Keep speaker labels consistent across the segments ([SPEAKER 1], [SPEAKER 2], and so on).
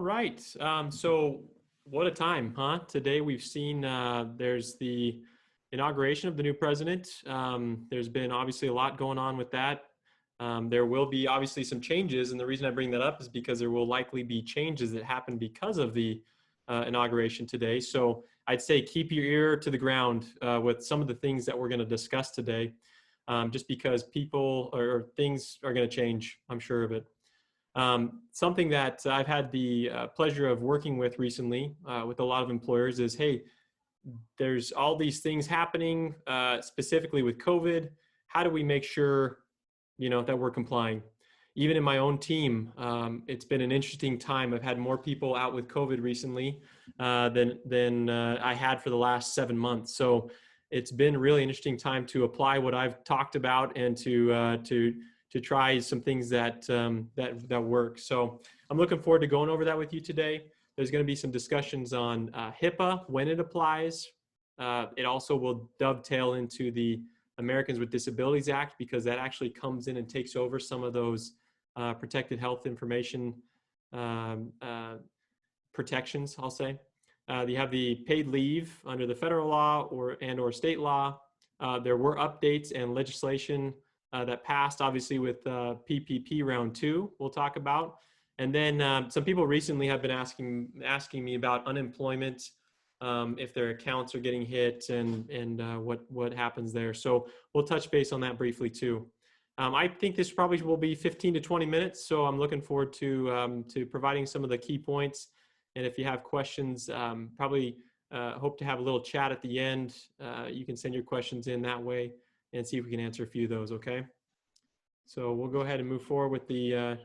[SPEAKER 1] right. So what a time, huh? Today we've seen there's the inauguration of the new president. There's been obviously a lot going on with that. There will be obviously some changes, and the reason I bring that up is because there will likely be changes that happen because of the inauguration today. So I'd say keep your ear to the ground with some of the things that we're going to discuss today, just because people or things are going to change, I'm sure of it. Something that I've had the pleasure of working with recently with a lot of employers is, hey, there's all these things happening, specifically with COVID. How do we make sure, that we're complying? Even in my own team, it's been an interesting time. I've had more people out with COVID recently than I had for the last 7 months. So it's been a really interesting time to apply what I've talked about and to try some things that work. So I'm looking forward to going over that with you today. There's going to be some discussions on HIPAA, when it applies. It also will dovetail into the Americans with Disabilities Act, because that actually comes in and takes over some of those protected health information protections, I'll say. You have the paid leave under the federal law or state law. There were updates and legislation that passed, obviously, with PPP round 2, we'll talk about. And then some people recently have been asking me about unemployment, if their accounts are getting hit and what happens there. So we'll touch base on that briefly too. I think this probably will be 15 to 20 minutes. So I'm looking forward to providing some of the key points. And if you have questions, probably hope to have a little chat at the end. You can send your questions in that way and see if we can answer a few of those, okay? So we'll go ahead and move forward with the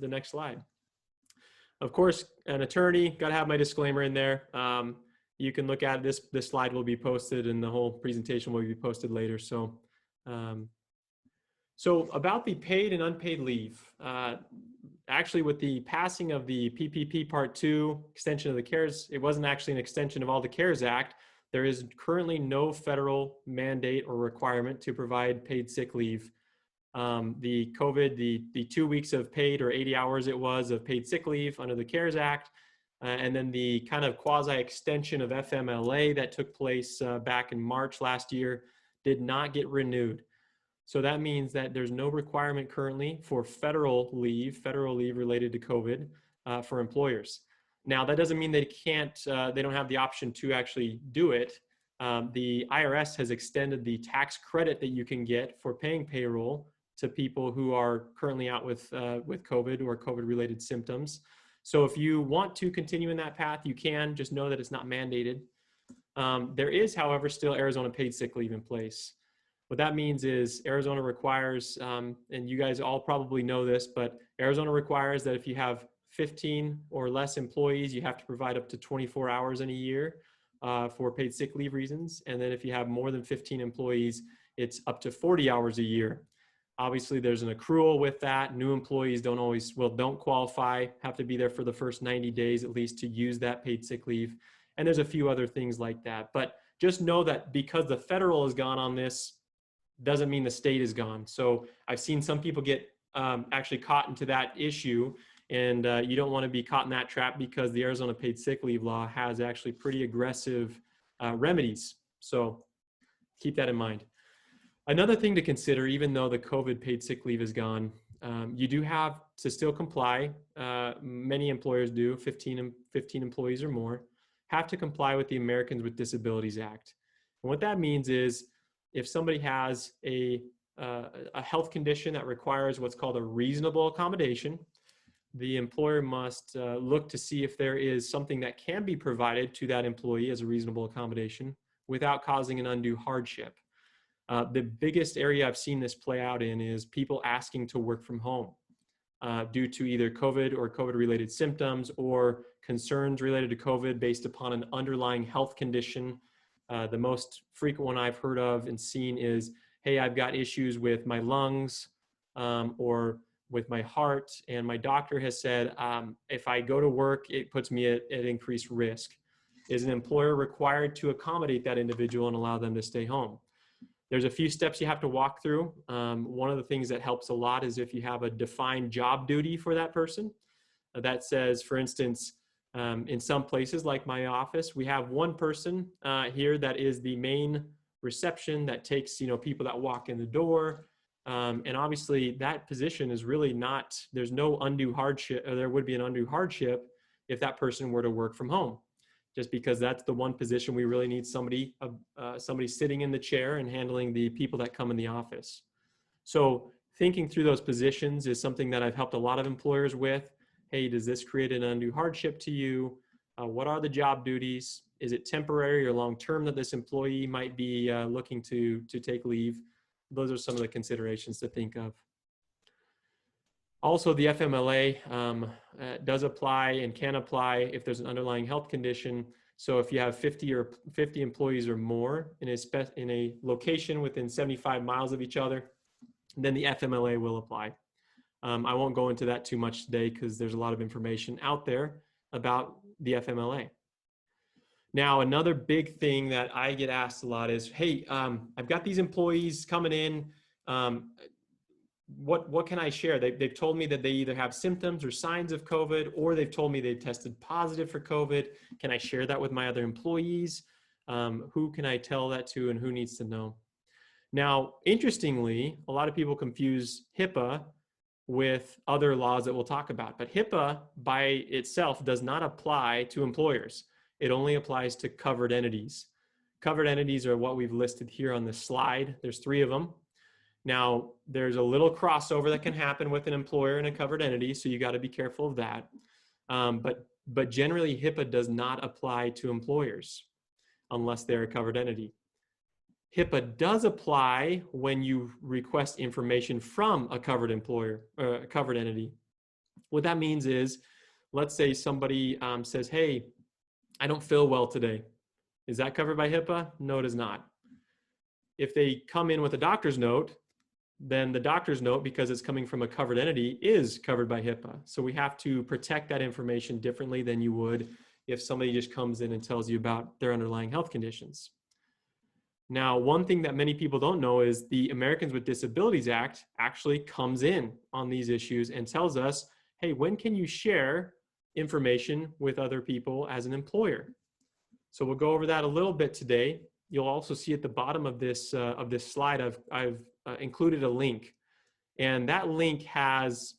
[SPEAKER 1] next slide. Of course, an attorney, got to have my disclaimer in there. You can look at this slide will be posted and the whole presentation will be posted later. So, so about the paid and unpaid leave, actually with the passing of the PPP Part 2 extension of the CARES, it wasn't actually an extension of all the CARES Act. There is currently no federal mandate or requirement to provide paid sick leave. The COVID, the 2 weeks of paid or 80 hours it was of paid sick leave under the CARES Act, and then the kind of quasi extension of FMLA that took place back in March last year did not get renewed. So that means that there's no requirement currently for federal leave related to COVID for employers. Now, that doesn't mean they don't have the option to actually do it. The IRS has extended the tax credit that you can get for paying payroll to people who are currently out with COVID or COVID-related symptoms. So if you want to continue in that path, you can. Just know that it's not mandated. There is, however, still Arizona paid sick leave in place. What that means is Arizona requires, and you guys all probably know this, but Arizona requires that if you have 15 or less employees, you have to provide up to 24 hours in a year for paid sick leave reasons. And then if you have more than 15 employees, it's up to 40 hours a year. Obviously, there's an accrual with that. New employees don't qualify, have to be there for the first 90 days at least to use that paid sick leave. And there's a few other things like that. But just know that because the federal has gone on this, doesn't mean the state is gone. So I've seen some people get actually caught into that issue, and you don't want to be caught in that trap because the Arizona paid sick leave law has actually pretty aggressive remedies. So keep that in mind. Another thing to consider, even though the COVID paid sick leave is gone, you do have to still comply. Many employers do, 15 employees or more, have to comply with the Americans with Disabilities Act. And what that means is if somebody has a health condition that requires what's called a reasonable accommodation, the employer must look to see if there is something that can be provided to that employee as a reasonable accommodation without causing an undue hardship. The biggest area I've seen this play out in is people asking to work from home due to either COVID or COVID-related symptoms or concerns related to COVID based upon an underlying health condition. The most frequent one I've heard of and seen is, hey, I've got issues with my lungs or with my heart, and my doctor has said if I go to work, it puts me at increased risk. Is an employer required to accommodate that individual and allow them to stay home? There's a few steps you have to walk through. One of the things that helps a lot is if you have a defined job duty for that person. that says, for instance, in some places like my office, we have one person here that is the main reception that takes, people that walk in the door. And obviously that position is really not, there's no undue hardship, or there would be an undue hardship if that person were to work from home, just because that's the one position we really need somebody sitting in the chair and handling the people that come in the office. So thinking through those positions is something that I've helped a lot of employers with. Hey, does this create an undue hardship to you? What are the job duties? Is it temporary or long-term that this employee might be looking to take leave? Those are some of the considerations to think of. Also, the FMLA does apply and can apply if there's an underlying health condition. So if you have 50 employees or more in a location within 75 miles of each other, then the FMLA will apply. I won't go into that too much today because there's a lot of information out there about the FMLA. Now, another big thing that I get asked a lot is, hey, I've got these employees coming in. What can I share? They've told me that they either have symptoms or signs of COVID, or they've told me they've tested positive for COVID. Can I share that with my other employees? Who can I tell that to, and who needs to know? Now, interestingly, a lot of people confuse HIPAA with other laws that we'll talk about, but HIPAA by itself does not apply to employers. It only applies to covered entities. Covered entities are what we've listed here on this slide. There's 3 of them. Now, there's a little crossover that can happen with an employer and a covered entity, so you got to be careful of that. But generally, HIPAA does not apply to employers unless they're a covered entity. HIPAA does apply when you request information from a covered employer or a covered entity. What that means is, let's say somebody says, hey, I don't feel well today. Is that covered by HIPAA? No, it is not. If they come in with a doctor's note, then the doctor's note, because it's coming from a covered entity, is covered by HIPAA. So we have to protect that information differently than you would if somebody just comes in and tells you about their underlying health conditions. Now, one thing that many people don't know is the Americans with Disabilities Act actually comes in on these issues and tells us, hey, when can you share information with other people as an employer? So we'll go over that a little bit today. You'll also see at the bottom of this slide, I've included a link, and that link has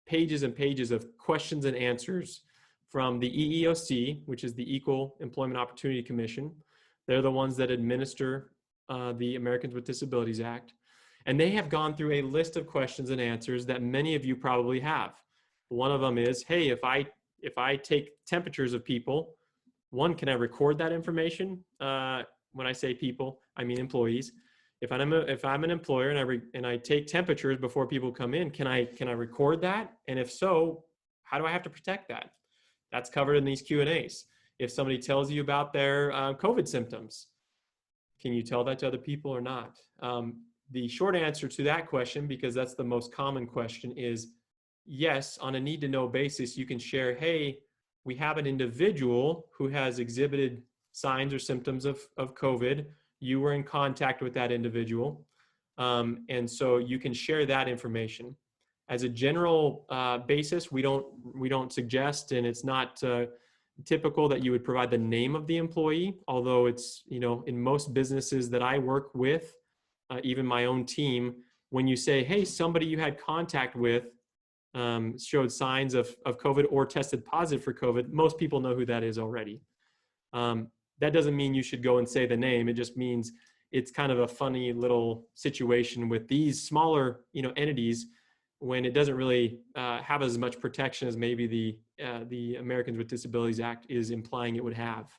[SPEAKER 1] pages and pages of questions and answers from the EEOC, which is the Equal Employment Opportunity Commission. They're the ones that administer the Americans with Disabilities Act. And they have gone through a list of questions and answers that many of you probably have. One of them is, hey, if I take temperatures of people, one, can I record that information? When I say people, I mean employees. If I'm an employer and I take temperatures before people come in, can I record that? And if so, how do I have to protect that? That's covered in these Q&As. If somebody tells you about their COVID symptoms, can you tell that to other people or not? The short answer to that question, because that's the most common question, is yes, on a need-to-know basis, you can share, hey, we have an individual who has exhibited signs or symptoms of COVID. You were in contact with that individual. And so you can share that information. As a general basis, we don't suggest, and it's not typical that you would provide the name of the employee, although it's, in most businesses that I work with, even my own team, when you say, hey, somebody you had contact with showed signs of COVID or tested positive for COVID, most people know who that is already. That doesn't mean you should go and say the name. It just means it's kind of a funny little situation with these smaller, entities, when it doesn't really have as much protection as maybe the Americans with Disabilities Act is implying it would have.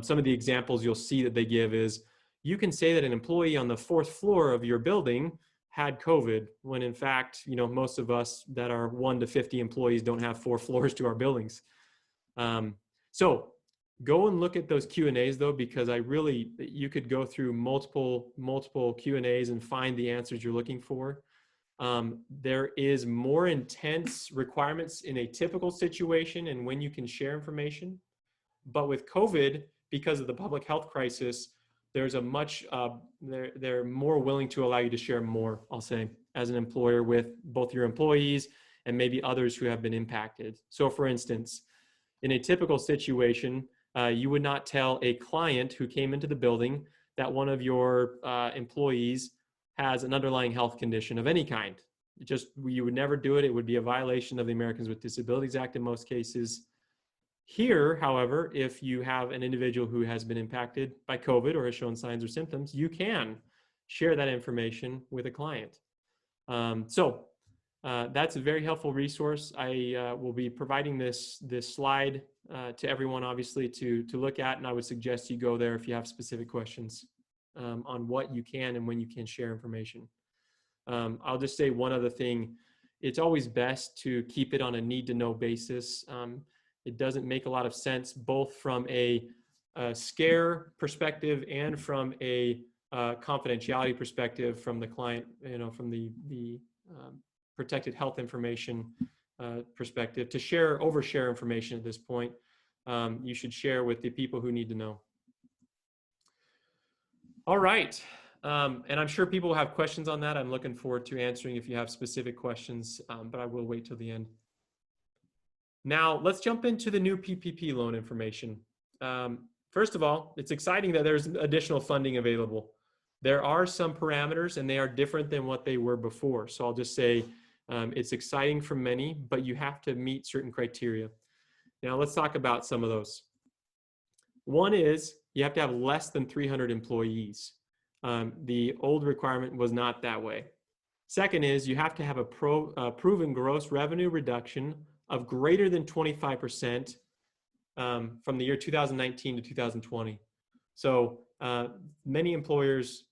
[SPEAKER 1] Some of the examples you'll see that they give is, you can say that an employee on the 4th floor of your building had COVID, when in fact, most of us that are 1 to 50 employees don't have 4 floors to our buildings. So go and look at those Q&As though, because you could go through multiple Q&As and find the answers you're looking for. There is more intense requirements in a typical situation and when you can share information. But with COVID, because of the public health crisis, there's a much, they're more willing to allow you to share more, I'll say, as an employer with both your employees and maybe others who have been impacted. So for instance, in a typical situation, you would not tell a client who came into the building that one of your employees has an underlying health condition of any kind. You would never do it. It would be a violation of the Americans with Disabilities Act in most cases. Here, however, if you have an individual who has been impacted by COVID or has shown signs or symptoms, you can share that information with a client. That's a very helpful resource. I will be providing this slide to everyone, obviously, to look at, and I would suggest you go there if you have specific questions on what you can and when you can share information. I'll just say one other thing. It's always best to keep it on a need-to-know basis. It doesn't make a lot of sense, both from a scare perspective and from a confidentiality perspective from the client, from the protected health information perspective, to overshare information at this point. You should share with the people who need to know. All right. And I'm sure people will have questions on that. I'm looking forward to answering if you have specific questions, but I will wait till the end. Now, let's jump into the new PPP loan information. First of all, it's exciting that there's additional funding available. There are some parameters, and they are different than what they were before. So I'll just say it's exciting for many, but you have to meet certain criteria. Now, let's talk about some of those. One is you have to have less than 300 employees. The old requirement was not that way. Second is you have to have a proven gross revenue reduction of greater than 25% from the year 2019 to 2020. So many employers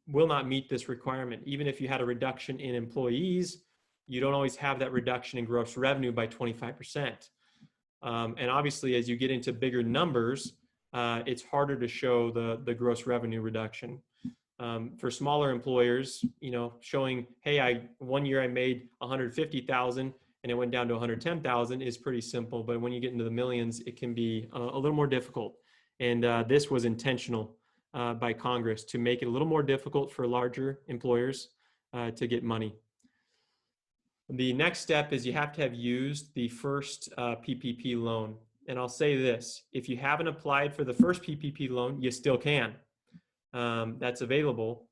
[SPEAKER 1] will not meet this requirement. Even if you had a reduction in employees, you don't always have that reduction in gross revenue by 25%. And obviously, as you get into bigger numbers, it's harder to show the gross revenue reduction. For smaller employers, showing, hey, one year I made 150,000 and it went down to 110,000 is pretty simple. But when you get into the millions, it can be a little more difficult. And this was intentional by Congress to make it a little more difficult for larger employers to get money. The next step is you have to have used the first PPP loan. And I'll say this, if you haven't applied for the first PPP loan, you still can. That's available.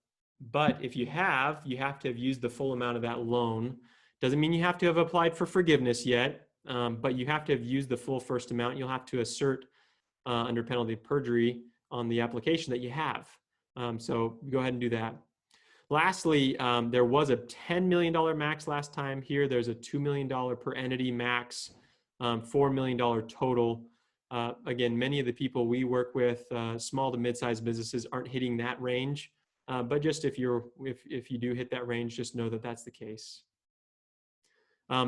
[SPEAKER 1] But if you have to have used the full amount of that loan. Doesn't mean you have to have applied for forgiveness yet, but you have to have used the full first amount. You'll have to assert under penalty of perjury on the application that you have. So go ahead and do that. Lastly, there was a $10 million max last time. Here, there's a $2 million per entity max, $4 million total. Again, many of the people we work with, small to mid-sized businesses, aren't hitting that range. But just if you do hit that range, just know that that's the case.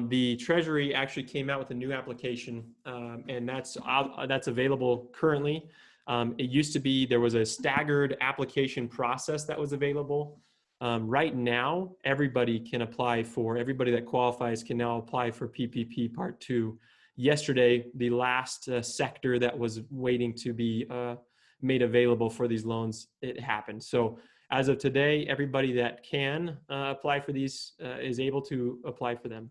[SPEAKER 1] The Treasury actually came out with a new application, and that's available currently. It used to be there was a staggered application process that was available. Right now, everybody that qualifies can now apply for PPP Part 2. Yesterday, the last sector that was waiting to be made available for these loans, it happened. So as of today, everybody that can apply for these is able to apply for them.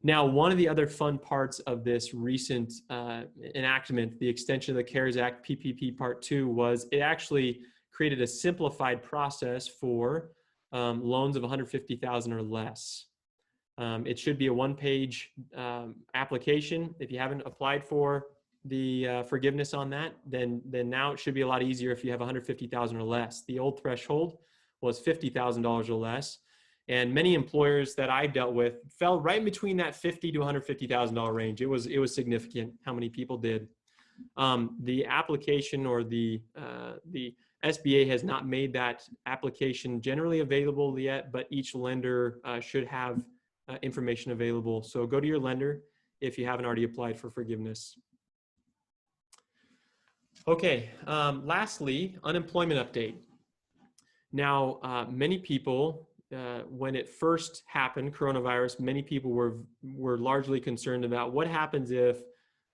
[SPEAKER 1] Now, one of the other fun parts of this recent enactment, the extension of the CARES Act PPP Part 2, was it actually created a simplified process for loans of $150,000 or less. It should be a one-page application. If you haven't applied for the forgiveness on that, then now it should be a lot easier if you have $150,000 or less. The old threshold was $50,000 or less. And many employers that I've dealt with fell right in between that $50,000 to $150,000 range. It was significant how many people did. The application or the SBA has not made that application generally available yet, but each lender should have information available. So go to your lender if you haven't already applied for forgiveness. Okay, lastly, unemployment update. Now, many people, when it first happened, coronavirus, many people were largely concerned about what happens if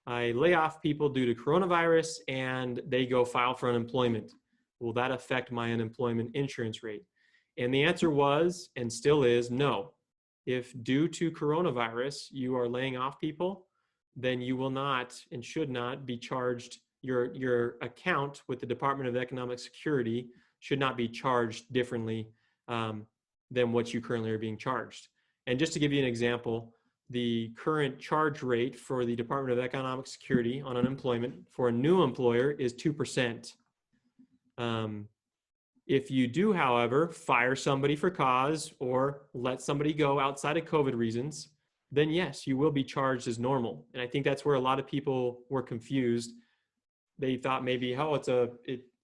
[SPEAKER 1] I lay off people due to coronavirus and they go file for unemployment. Will that affect my unemployment insurance rate? And the answer was, and still is, no. If due to coronavirus, you are laying off people, then you will not and should not be charged. Your account with the Department of Economic Security should not be charged differently than what you currently are being charged. And just to give you an example, the current charge rate for the Department of Economic Security on unemployment for a new employer is 2%. If you do, however, fire somebody for cause or let somebody go outside of COVID reasons, then yes, you will be charged as normal. And I think that's where a lot of people were confused. They thought maybe, oh,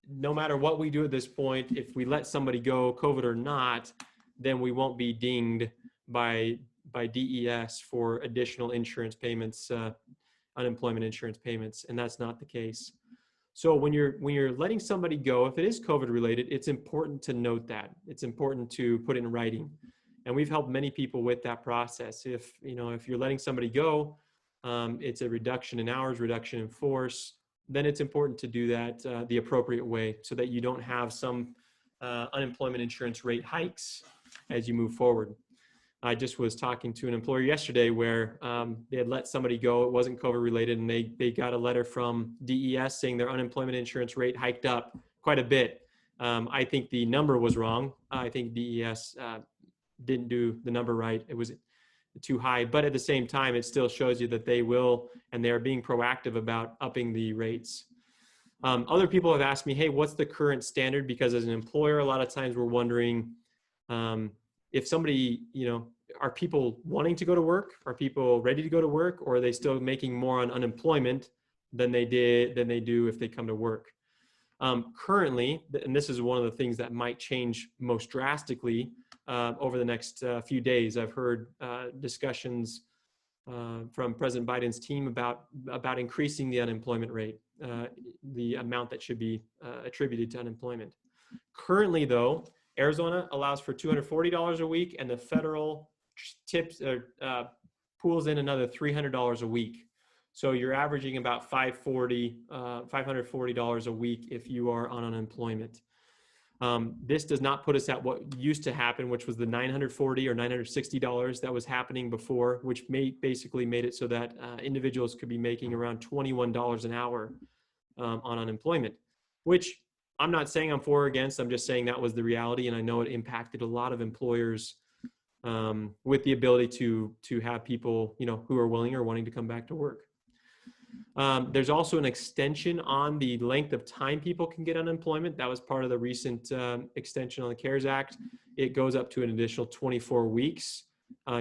[SPEAKER 1] no matter what we do at this point, if we let somebody go, COVID or not, then we won't be dinged by DES for additional insurance payments, unemployment insurance payments, and that's not the case. So when you're letting somebody go, if it is COVID related, it's important to note that. It's important to put it in writing. And we've helped many people with that process. If you're letting somebody go, it's a reduction in hours, reduction in force, then it's important to do that the appropriate way so that you don't have some unemployment insurance rate hikes as you move forward. I just was talking to an employer yesterday where they had let somebody go. It wasn't COVID related, and they got a letter from DES saying their unemployment insurance rate hiked up quite a bit. I think the number was wrong. I think DES didn't do the number right. It was too high, but at the same time, it still shows you that they will, and they're being proactive about upping the rates. Other people have asked me, hey, what's the current standard? Because as an employer, a lot of times we're wondering, if somebody, are people wanting to go to work? Are people ready to go to work? Or are they still making more on unemployment than they do if they come to work? Currently, and this is one of the things that might change most drastically over the next few days. I've heard discussions from President Biden's team about increasing the unemployment rate, the amount that should be attributed to unemployment. Currently, though, Arizona allows for $240 a week, and the federal pools in another $300 a week. So you're averaging about $540 a week if you are on unemployment. This does not put us at what used to happen, which was the $940 or $960 that was happening before, which basically made it so that individuals could be making around $21 an hour on unemployment, which I'm not saying I'm for or against. I'm just saying that was the reality, and I know it impacted a lot of employers with the ability to have people, who are willing or wanting to come back to work. There's also an extension on the length of time people can get unemployment. That was part of the recent extension on the CARES Act. It goes up to an additional 24 weeks.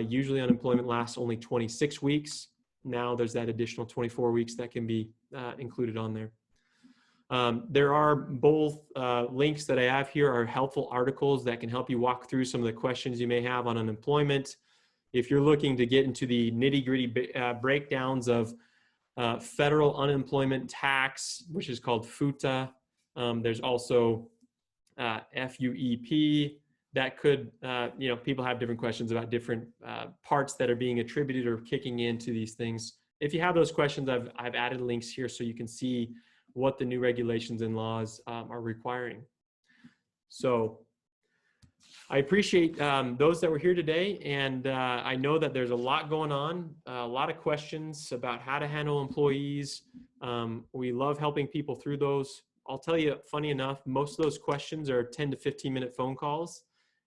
[SPEAKER 1] Usually unemployment lasts only 26 weeks. Now there's that additional 24 weeks that can be included on there. There are both links that I have here are helpful articles that can help you walk through some of the questions you may have on unemployment. If you're looking to get into the nitty-gritty breakdowns of federal unemployment tax, which is called FUTA, there's also FUEP. That could, people have different questions about different parts that are being attributed or kicking into these things. If you have those questions, I've added links here so you can see what the new regulations and laws are requiring. So I appreciate those that were here today, and I know that there's a lot going on, a lot of questions about how to handle employees. We love helping people through those. I'll tell you, funny enough, most of those questions are 10 to 15-minute phone calls,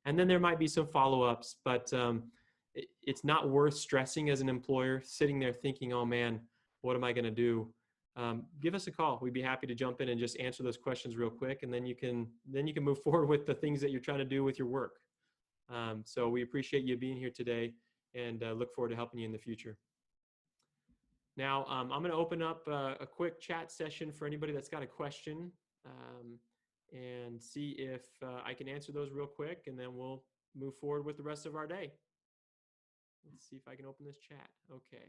[SPEAKER 1] and then there might be some follow-ups, but it's not worth stressing as an employer, sitting there thinking, oh man, what am I gonna do? Give us a call. We'd be happy to jump in and just answer those questions real quick, and then you can move forward with the things that you're trying to do with your work. So we appreciate you being here today, and look forward to helping you in the future. Now, I'm going to open up a quick chat session for anybody that's got a question, and see if I can answer those real quick, and then we'll move forward with the rest of our day. Let's see if I can open this chat. Okay.